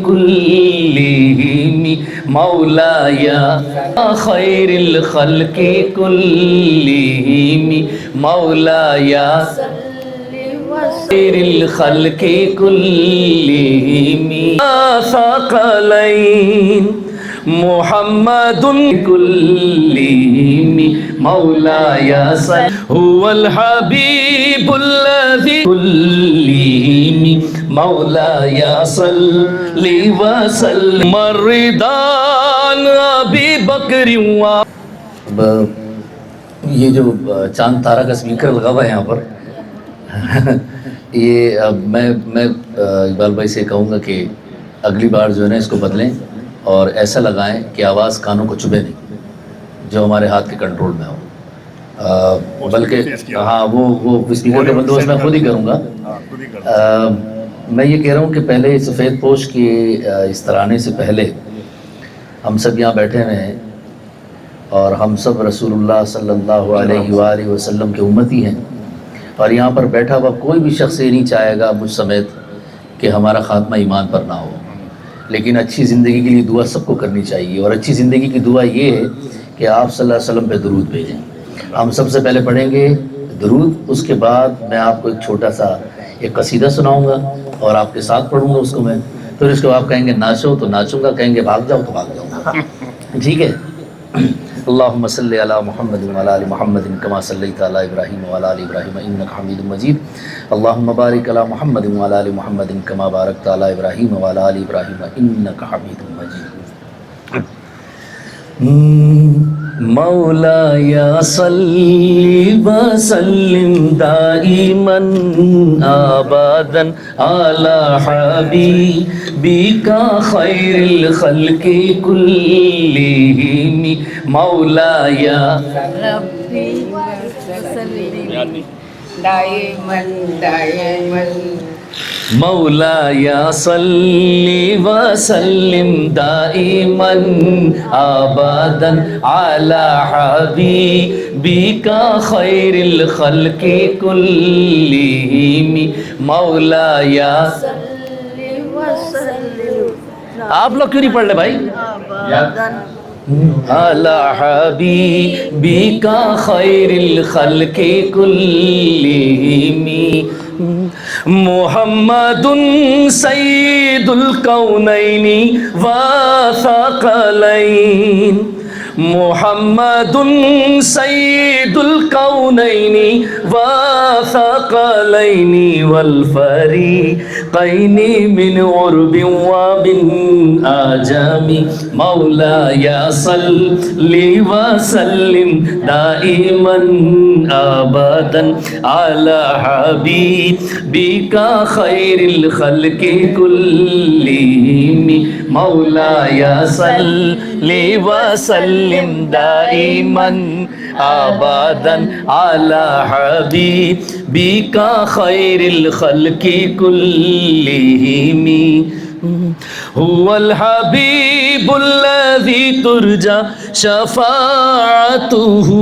कुल्लिहिमी मौलाया खैरिल खल्क़ि कुल्लिहिमी मौलाया खैरिल खल्क़ि कुल्लिहिमी सक़लैन मुहम्मदुन कुल्लिहिमी मौलाया हुवल हबीबुल्लज़ी कुल्लिहिमी मौलाया सल्ली व सल्लिम मर्दान अबी बकरी। ये जो चांद तारा का स्पीकर लगा हुआ है यहाँ पर ये मैं इकबाल भाई से कहूँगा कि अगली बार जो है ना इसको बदलें और ऐसा लगाएं कि आवाज़ कानों को चुभे नहीं, जो हमारे हाथ के कंट्रोल में हो। बल्कि हाँ वो स्पीकर का बंदोबस्त मैं खुद ही करूँगा। मैं ये कह रहा हूँ कि पहले सफ़ेद पोश की इस तराने से पहले हम सब यहाँ बैठे हुए हैं और हम सब रसूलुल्लाह सल्लल्लाहु अलैहि वसल्लम के उम्मती हैं, और यहाँ पर बैठा हुआ कोई भी शख्स ये नहीं चाहेगा मुझ समेत कि हमारा ख़ात्मा ईमान पर ना हो। लेकिन अच्छी ज़िंदगी के लिए दुआ सबको करनी चाहिए, और अच्छी ज़िंदगी की दुआ ये है कि आप सल्लल्लाहु अलैहि वसल्लम पे दरूद भेजें। हम सबसे पहले पढ़ेंगे दरूद, उसके बाद मैं आपको एक छोटा सा एक कसीदा सुनाऊंगा और आपके साथ पढ़ूंगा उसको मैं। फिर उसको आप कहेंगे नाचो तो नाचूंगा, कहेंगे भाग जाओ तो भाग जाऊंगा। ठीक है। अल्लाहुम्मा सल्लि अला मुहम्मद व अला आलि मुहम्मद कमा सल्लैता अला इब्राहीम व अला आलि इब्राहीम इन्नका हमीदुम मजीद। अल्लाहुम्मा बारिक अला मुहम्मद व अला आलि मुहम्मद कमा बारकता अला इब्राहीम व अला आलि इब्राहीम इन्नका हमीदुम मजीद। मौलाया सल्ली व सल्लिम दाइमन आबादन अला हबीबिका खैरिल खल्क़ि कुल्लिहिमी मौलाया रब्बी व सल्लिम दाइमन मौलाया सल्ली व सल्लिम दाइमन आबादन अला हबीबिका खैरिल खल्क़ि कुल्लिहिमी मौलाया सल्ली व सल्लिम। आप लोग क्यों नहीं पढ़ रहे भाई? अला हबीबिका खैरिल खल्क़ि कुल्लिहिमी मुहम्मदुन सय्यिदुल कौनैनि व सक़लैन मुहम्मदुन सय्यिदुल कौनैनि व सक़लैनि वल फ़रीक़ैनि मिन उर्बिन व मिन आजमी मौलाया सल्लि व सल्लिम दाइमन अबदन अला हबीबिका खैरिल खल्क़ि कुल्लिहिमी मौलाया सल्लि व सल्लिम दाइमन आबादन अला हबीबिका खैरिल खल्क़ि कुल्लिहिमी हुवल हबीबुल्लज़ी तुरजा शफ़ाअतुहु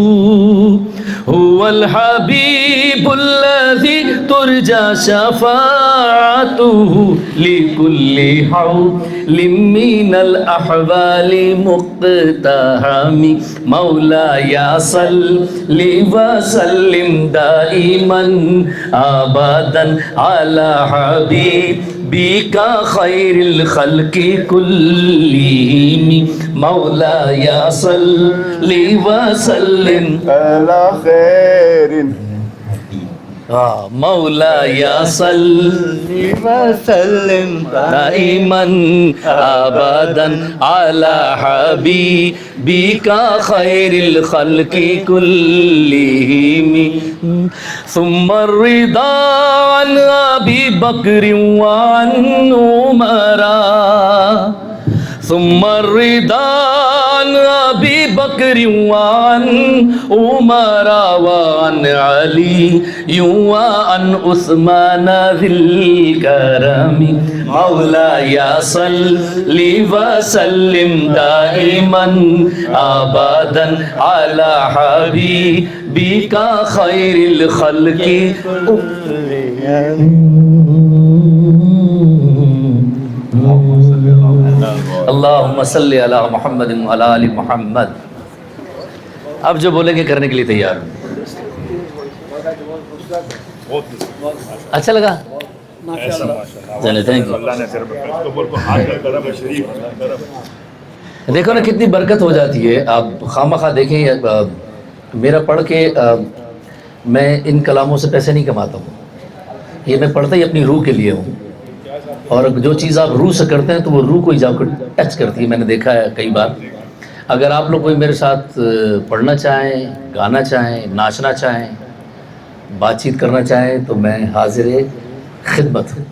हुवल हबीबुल्लज़ी तुरजा शफ़ाअतुहु लिकुल्ली हौलिम मिनल अहवालि मुक़्तहमी मौलाया सल्लि व सल्लिम दाइमन अबदन अला हबीबिका खैरिल खल्क़ि कुल्लिहिमी मौलाया सल्लि व सल्लिम अला खैरिन मौलाया सल्लि व सल्लिम दाइमन अबदन अला हबीबिका खैरिल खल्क़ि कुल्लिहिमी सुम्मा रिदा अन अबी बकर व अन उमरा सुम्मा रिदा अन अबी बकर व अन उमरा व अन अली व अन उस्मान ज़िल करमी मौलाया सल्लि व सल्लिम दाइमन अबदन अला हबीबिका खैरिल खल्क़ि अल्लाहुम्मा सल्ली अला मुहम्मद व अला आलि मुहम्मद। अब जो बोलेंगे करने के लिए तैयार हूँ। अच्छा लगा? चले, थैंक यू। देखो ना कितनी बरकत हो जाती है। आप खामखा देखें, मेरा पढ़ के मैं इन कलामों से पैसे नहीं कमाता हूँ, ये मैं पढ़ता ही अपनी रूह के लिए हूँ। और जो चीज़ आप रूह से करते हैं तो वो रूह को ही जाकर टच करती है, मैंने देखा है कई बार। अगर आप लोग कोई मेरे साथ पढ़ना चाहें, गाना चाहें, नाचना चाहें, बातचीत करना चाहें तो मैं हाजिर खिदमत हूँ।